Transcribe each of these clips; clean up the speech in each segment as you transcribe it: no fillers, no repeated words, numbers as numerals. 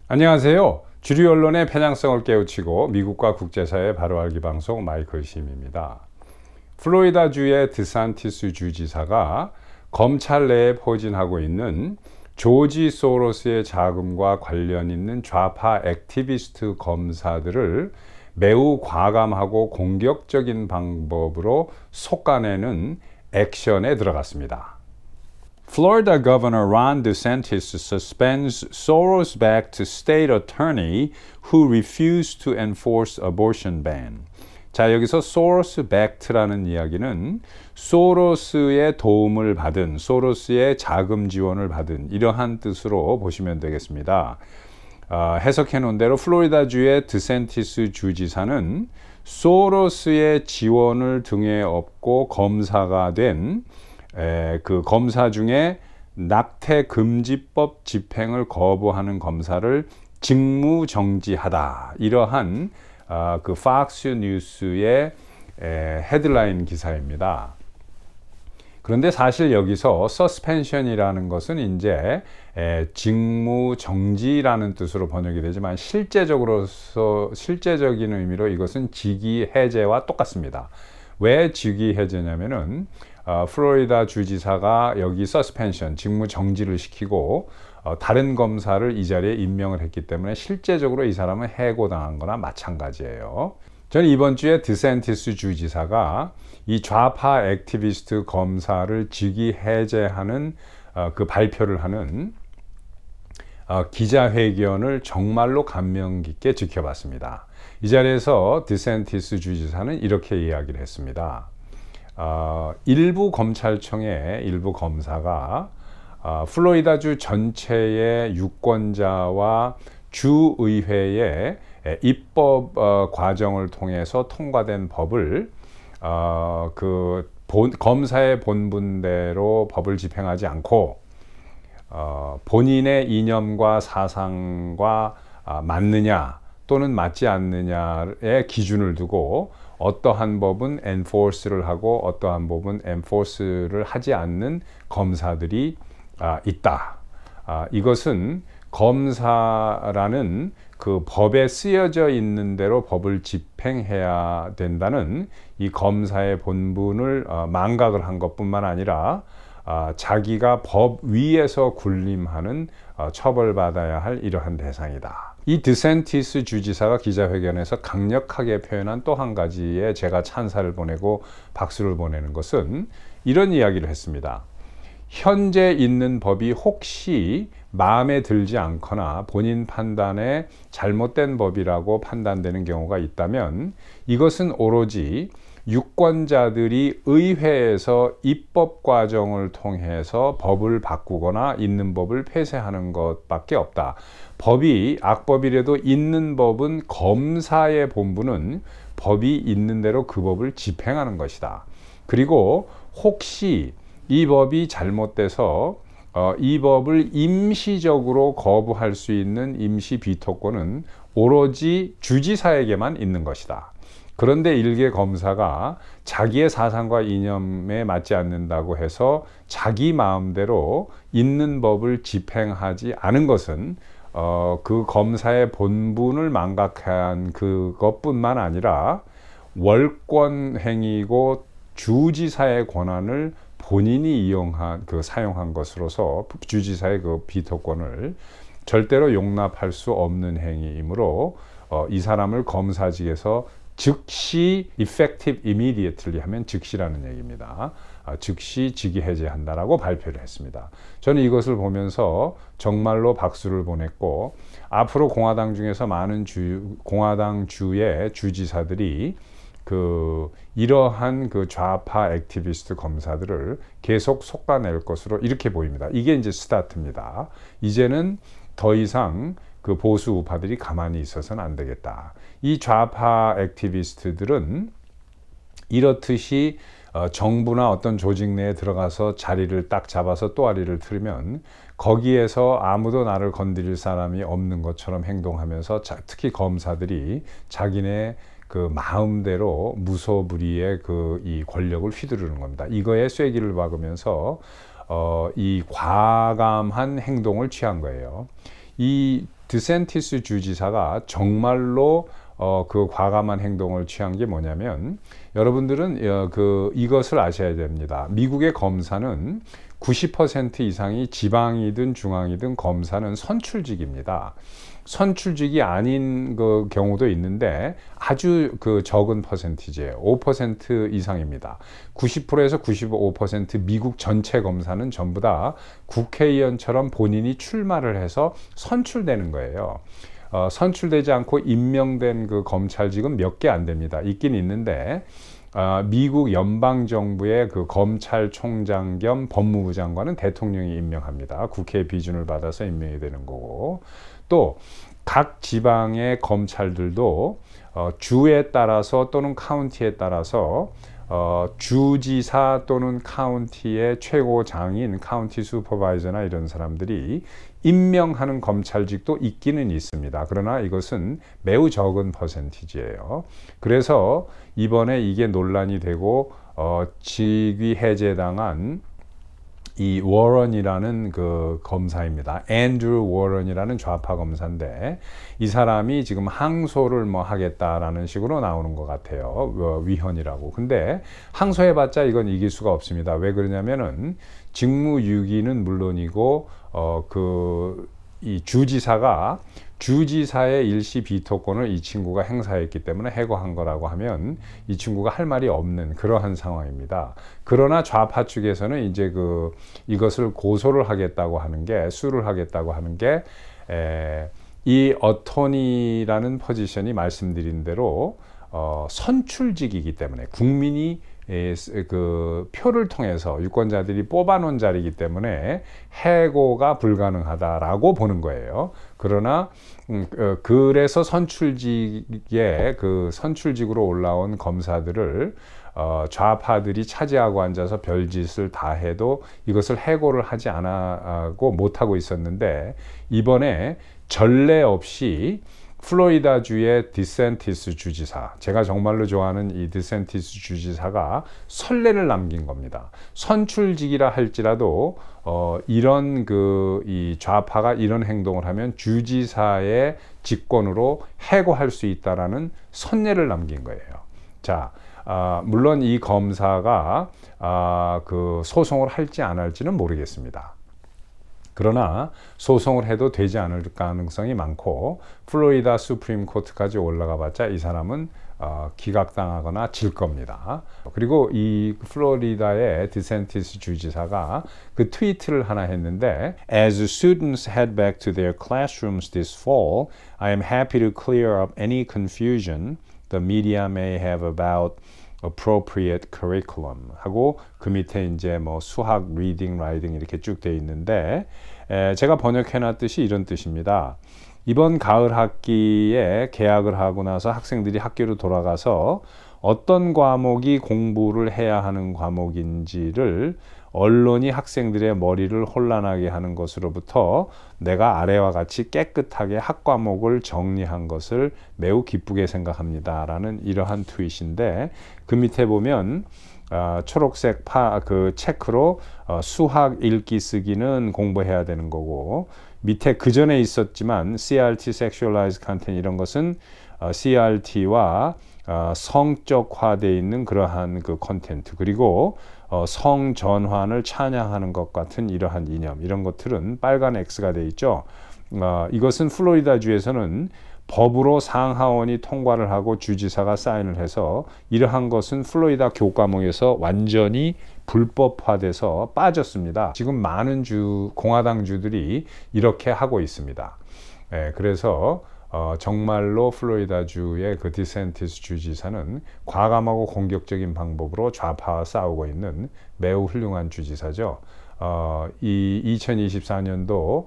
안녕하세요. 주류 언론의 편향성을 깨우치고 미국과 국제사회 바로 알기 방송 마이클 심입니다. 플로리다주의 드산티스 주지사가 검찰 내에 포진하고 있는 조지 소로스의 자금과 관련 있는 좌파 액티비스트 검사들을 매우 과감하고 공격적인 방법으로 솎아내는 액션에 들어갔습니다. Florida Governor Ron DeSantis suspends Soros-backed state attorney who refused to enforce abortion ban. 자, 여기서 Soros-backed라는 이야기는 소로스의 도움을 받은, 소로스의 자금 지원을 받은 이러한 뜻으로 보시면 되겠습니다. 해석해 놓은 대로 플로리다주의 드샌티스 주지사는 소로스의 지원을 등에 업고 검사가 된 그 검사 중에 낙태금지법 집행을 거부하는 검사를 직무 정지하다. 이러한 그 팍스 뉴스의 헤드라인 기사입니다. 그런데 사실 여기서 서스펜션이라는 것은 이제 직무 정지라는 뜻으로 번역이 되지만 실제적인 의미로 이것은 직위 해제와 똑같습니다. 왜 직위 해제냐면은 플로리다 주지사가 여기 서스펜션, 직무 정지를 시키고 다른 검사를 이 자리에 임명을 했기 때문에 실제적으로 이 사람은 해고당한 거나 마찬가지예요. 저는 이번 주에 드샌티스 주지사가 이 좌파 액티비스트 검사를 직위 해제하는 그 발표를 하는 기자회견을 정말로 감명 깊게 지켜봤습니다. 이 자리에서 드샌티스 주지사는 이렇게 이야기를 했습니다. 일부 검찰청의 일부 검사가 플로리다주 전체의 유권자와 주의회의 입법 과정을 통해서 통과된 법을 검사의 본분대로 법을 집행하지 않고 본인의 이념과 사상과 맞느냐 또는 맞지 않느냐의 기준을 두고 어떠한 법은 enforce를 하고 어떠한 법은 enforce를 하지 않는 검사들이 있다. 이것은 검사라는 그 법에 쓰여져 있는 대로 법을 집행해야 된다는 이 검사의 본분을 망각을 한 것뿐만 아니라 자기가 법 위에서 군림하는 처벌받아야 할 이러한 대상이다. 이 드샌티스 주지사가 기자회견에서 강력하게 표현한 또 한 가지에 제가 찬사를 보내고 박수를 보내는 것은 이런 이야기를 했습니다. 현재 있는 법이 혹시 마음에 들지 않거나 본인 판단에 잘못된 법이라고 판단되는 경우가 있다면 이것은 오로지 유권자들이 의회에서 입법 과정을 통해서 법을 바꾸거나 있는 법을 폐쇄하는 것밖에 없다. 법이 악법이라도 있는 법은 검사의 본분은 법이 있는 대로 그 법을 집행하는 것이다. 그리고 혹시 이 법이 잘못돼서 이 법을 임시적으로 거부할 수 있는 임시 비토권은 오로지 주지사에게만 있는 것이다. 그런데 일개 검사가 자기의 사상과 이념에 맞지 않는다고 해서 자기 마음대로 있는 법을 집행하지 않은 것은 그 검사의 본분을 망각한 그것뿐만 아니라 월권 행위고 주지사의 권한을 본인이 사용한 것으로서 주지사의 그 비토권을 절대로 용납할 수 없는 행위이므로 이 사람을 검사직에서 즉시 effective immediately 하면 즉시라는 얘기입니다. 즉시 직위 해제한다라고 발표를 했습니다. 저는 이것을 보면서 정말로 박수를 보냈고 앞으로 공화당 중에서 많은 공화당 주의 주지사들이 이러한 좌파 액티비스트 검사들을 계속 솎아낼 것으로 이렇게 보입니다. 이게 이제 스타트입니다. 이제는 더 이상 그 보수 우파들이 가만히 있어서는 안 되겠다. 이 좌파 액티비스트들은 이렇듯이 정부나 어떤 조직 내에 들어가서 자리를 딱 잡아서 또아리를 틀면 거기에서 아무도 나를 건드릴 사람이 없는 것처럼 행동하면서 특히 검사들이 자기네 그 마음대로 무소불위의 이 권력을 휘두르는 겁니다. 이거에 쐐기를 박으면서 이 과감한 행동을 취한 거예요. 이 드샌티스 주지사가 정말로 그 과감한 행동을 취한 게 뭐냐면, 여러분들은 이것을 아셔야 됩니다. 미국의 검사는 90% 이상이 지방이든 중앙이든 검사는 선출직입니다. 선출직이 아닌 그 경우도 있는데 아주 그 적은 퍼센티지예요. 5% 이상입니다. 90%에서 95% 미국 전체 검사는 전부 다 국회의원처럼 본인이 출마를 해서 선출되는 거예요. 선출되지 않고 임명된 그 검찰직은 몇 개 안 됩니다. 있긴 있는데 미국 연방정부의 그 검찰총장 겸 법무부 장관은 대통령이 임명합니다. 국회의 비준을 받아서 임명이 되는 거고, 또 각 지방의 검찰들도 주에 따라서 또는 카운티에 따라서 주지사 또는 카운티의 최고장인 카운티 슈퍼바이저나 이런 사람들이 임명하는 검찰직도 있기는 있습니다. 그러나 이것은 매우 적은 퍼센티지예요. 그래서 이번에 이게 논란이 되고 직위 해제당한 이 워런이라는 그 검사입니다. 앤드루 워런이라는 좌파 검사인데, 이 사람이 지금 항소를 뭐 하겠다라는 식으로 나오는 것 같아요. 위헌이라고. 근데 항소해봤자 이건 이길 수가 없습니다. 왜 그러냐면은 직무유기는 물론이고 이 주지사가 주지사의 일시 비토권을 이 친구가 행사했기 때문에 해고한 거라고 하면 이 친구가 할 말이 없는 그러한 상황입니다. 그러나 좌파 측에서는 이제 이것을 고소를 하겠다고 하는 게, 수를 하겠다고 하는 게, 이 어토니라는 포지션이 말씀드린 대로 선출직이기 때문에 국민이 그 표를 통해서 유권자들이 뽑아놓은 자리이기 때문에 해고가 불가능하다라고 보는 거예요. 그러나 그래서 선출직으로 올라온 검사들을 좌파들이 차지하고 앉아서 별짓을 다 해도 이것을 해고를 하지 않고 못하고 있었는데, 이번에 전례 없이 플로리다주의 디샌티스 주지사, 제가 정말로 좋아하는 이 디샌티스 주지사가 선례를 남긴 겁니다. 선출직이라 할지라도 이런 이 좌파가 이런 행동을 하면 주지사의 직권으로 해고할 수 있다라는 선례를 남긴 거예요. 자, 물론 이 검사가 그 소송을 할지 안 할지는 모르겠습니다. 그러나 소송을 해도 되지 않을 가능성이 많고, 플로리다 수프림 코트까지 올라가 봤자 이 사람은 기각당하거나 질 겁니다. 그리고 이 플로리다의 디샌티스 주지사가 그 트위트를 하나 했는데, As students head back to their classrooms this fall, I am happy to clear up any confusion the media may have about appropriate curriculum 하고, 그 밑에 이제 뭐 수학, 리딩, 라이딩 이렇게 쭉 돼 있는데, 제가 번역해 놨듯이 이런 뜻입니다. 이번 가을 학기에 개학을 하고 나서 학생들이 학교로 돌아가서 어떤 과목이 공부를 해야 하는 과목인지를 언론이 학생들의 머리를 혼란하게 하는 것으로부터 내가 아래와 같이 깨끗하게 학과목을 정리한 것을 매우 기쁘게 생각합니다 라는 이러한 트윗인데, 그 밑에 보면 초록색 그 체크로 수학 읽기 쓰기는 공부해야 되는 거고, 밑에 그 전에 있었지만 CRT, Sexualized Content 이런 것은 CRT와 성적화되어 있는 그러한 그 콘텐트, 그리고 성전환을 찬양하는 것 같은 이러한 이념, 이런 것들은 빨간 X가 되어 있죠. 이것은 플로리다주에서는 법으로 상하원이 통과를 하고 주지사가 사인을 해서 이러한 것은 플로리다 교과목에서 완전히 불법화돼서 빠졌습니다. 지금 많은 공화당주들이 이렇게 하고 있습니다. 그래서 정말로 플로리다주의 그 디샌티스 주지사는 과감하고 공격적인 방법으로 좌파와 싸우고 있는 매우 훌륭한 주지사죠. 이 2024년도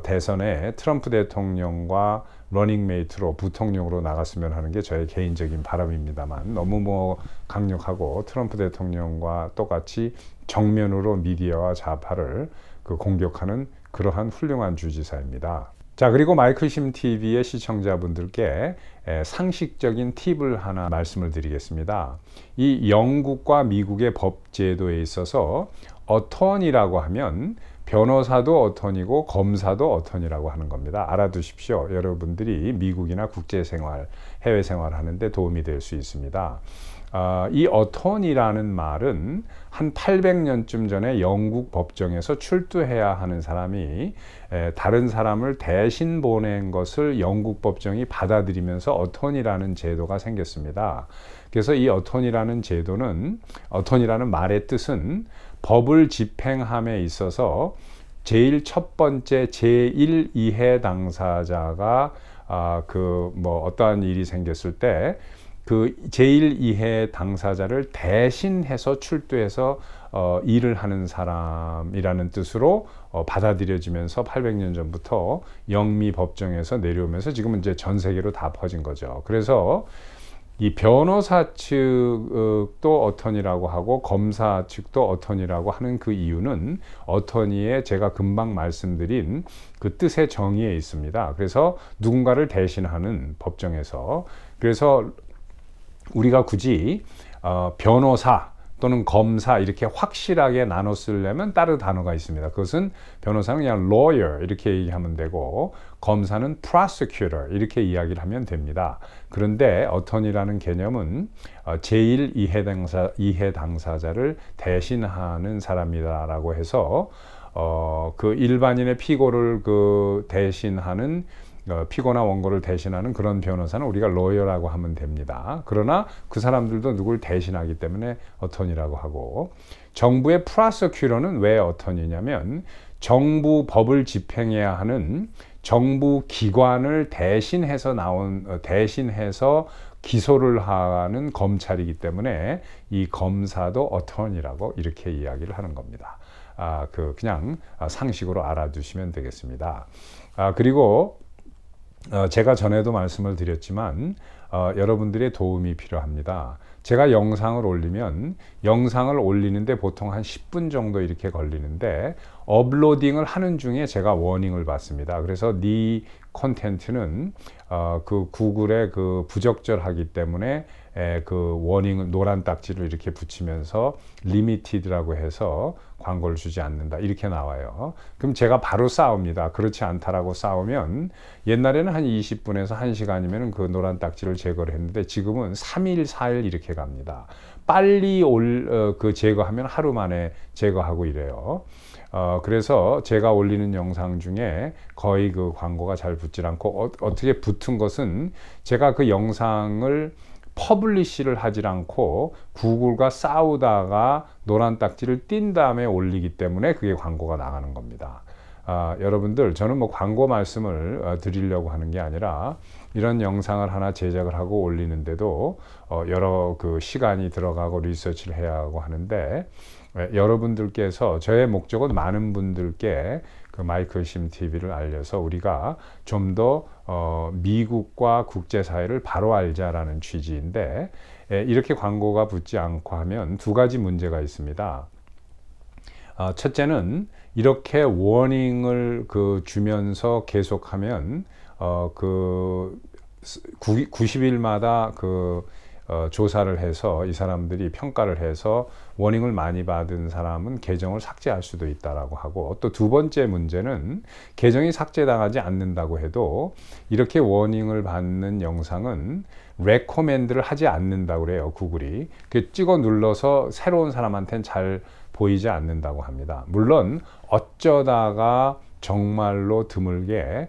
대선에 트럼프 대통령과 러닝메이트로 부통령으로 나갔으면 하는 게 저의 개인적인 바람입니다만, 너무 강력하고 트럼프 대통령과 똑같이 정면으로 미디어와 좌파를 공격하는 그러한 훌륭한 주지사입니다. 자, 그리고 마이클심 TV의 시청자분들께 상식적인 팁을 하나 말씀을 드리겠습니다. 이 영국과 미국의 법 제도에 있어서 어턴이라고 하면 변호사도 어턴이고 검사도 어턴이라고 하는 겁니다. 알아두십시오. 여러분들이 미국이나 국제생활, 해외생활 하는데 도움이 될 수 있습니다. 이 어턴이라는 말은 한 800년쯤 전에 영국 법정에서 출두해야 하는 사람이 다른 사람을 대신 보낸 것을 영국 법정이 받아들이면서 어턴이라는 제도가 생겼습니다. 그래서 이 어턴이라는 제도는, 어턴이라는 말의 뜻은 법을 집행함에 있어서 제일 첫 번째 제1 이해 당사자가 어떠한 일이 생겼을 때 그 제1 이해 당사자를 대신해서 출두해서 일을 하는 사람이라는 뜻으로 받아들여지면서 800년 전부터 영미 법정에서 내려오면서 지금은 이제 전 세계로 다 퍼진 거죠. 그래서 이 변호사 측도 어턴이라고 하고 검사 측도 어턴이라고 하는 그 이유는 어턴이의 제가 금방 말씀드린 그 뜻의 정의에 있습니다. 그래서 누군가를 대신하는 법정에서, 그래서 우리가 굳이 변호사 또는 검사 이렇게 확실하게 나눠 쓰려면 다른 단어가 있습니다. 그것은 변호사는 그냥 lawyer 이렇게 얘기하면 되고 검사는 prosecutor 이렇게 이야기를 하면 됩니다. 그런데 어턴이라는 개념은 제1 이해 당사자를 대신하는 사람이다라고 해서 그 일반인의 피고를 대신하는 피고나 원고를 대신하는 그런 변호사는 우리가 로여라고 하면 됩니다. 그러나 그 사람들도 누굴 대신하기 때문에 어턴이라고 하고, 정부의 프로세큐터는 왜 어턴이냐면 정부 법을 집행해야 하는 정부 기관을 대신해서 기소를 하는 검찰이기 때문에 이 검사도 어턴이라고 이렇게 이야기를 하는 겁니다. 그냥 상식으로 알아두시면 되겠습니다. 그리고 제가 전에도 말씀을 드렸지만 여러분들의 도움이 필요합니다. 제가 영상을 올리면 영상을 올리는데 보통 한 10분 정도 이렇게 걸리는데 업로딩을 하는 중에 제가 워닝을 받습니다. 그래서 네 콘텐츠는 그 구글에 부적절하기 때문에 그 워닝을 노란 딱지를 이렇게 붙이면서 리미티드라고 해서 광고를 주지 않는다 이렇게 나와요. 그럼 제가 바로 싸웁니다. 그렇지 않다라고 싸우면 옛날에는 한 20분에서 1시간이면 그 노란 딱지를 제거를 했는데 지금은 3일, 4일 이렇게 갑니다. 빨리 제거하면 하루 만에 제거하고 이래요. 그래서 제가 올리는 영상 중에 거의 그 광고가 잘 붙질 않고 어떻게 붙은 것은 제가 그 영상을 퍼블리시를 하지 않고 구글과 싸우다가 노란 딱지를 띈 다음에 올리기 때문에 그게 광고가 나가는 겁니다. 여러분들, 저는 뭐 광고 말씀을 드리려고 하는 게 아니라 이런 영상을 하나 제작을 하고 올리는데도 여러 시간이 들어가고 리서치를 해야 하고 하는데, 여러분들께서, 저의 목적은 많은 분들께 그 마이클심 TV를 알려서 우리가 좀 더 미국과 국제사회를 바로 알자라는 취지인데, 이렇게 광고가 붙지 않고 하면 두 가지 문제가 있습니다. 첫째는 이렇게 워닝을 주면서 계속하면 90일마다 조사를 해서 이 사람들이 평가를 해서 워닝을 많이 받은 사람은 계정을 삭제할 수도 있다라고 하고, 또 두 번째 문제는 계정이 삭제당하지 않는다고 해도 이렇게 워닝을 받는 영상은 레코멘드를 하지 않는다고 그래요. 구글이 찍어 눌러서 새로운 사람한테는 잘 보이지 않는다고 합니다. 물론 어쩌다가 정말로 드물게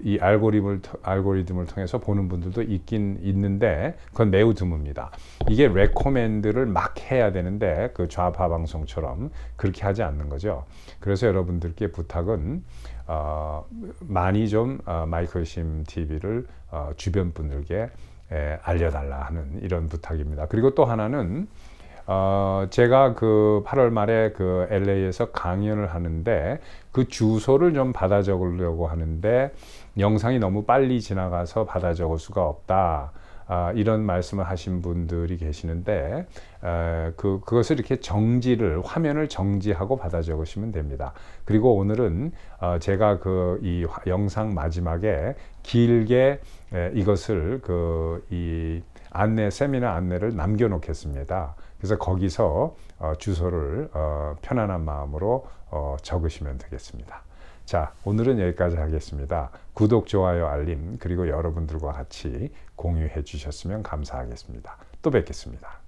이 알고리즘을 통해서 보는 분들도 있긴 있는데 그건 매우 드뭅니다. 이게 레코멘드를 막 해야 되는데 그 좌파 방송처럼 그렇게 하지 않는 거죠. 그래서 여러분들께 부탁은 많이 좀 마이클심 TV를 주변 분들께 알려달라 하는 이런 부탁입니다. 그리고 또 하나는 제가 8월 말에 LA에서 강연을 하는데 그 주소를 좀 받아 적으려고 하는데 영상이 너무 빨리 지나가서 받아 적을 수가 없다. 이런 말씀을 하신 분들이 계시는데 그것을 이렇게 화면을 정지하고 받아 적으시면 됩니다. 그리고 오늘은 제가 이 영상 마지막에 길게 이것을 이 세미나 안내를 남겨 놓겠습니다. 그래서 거기서 주소를 편안한 마음으로 적으시면 되겠습니다. 자, 오늘은 여기까지 하겠습니다. 구독, 좋아요, 알림, 그리고 여러분들과 같이 공유해 주셨으면 감사하겠습니다. 또 뵙겠습니다.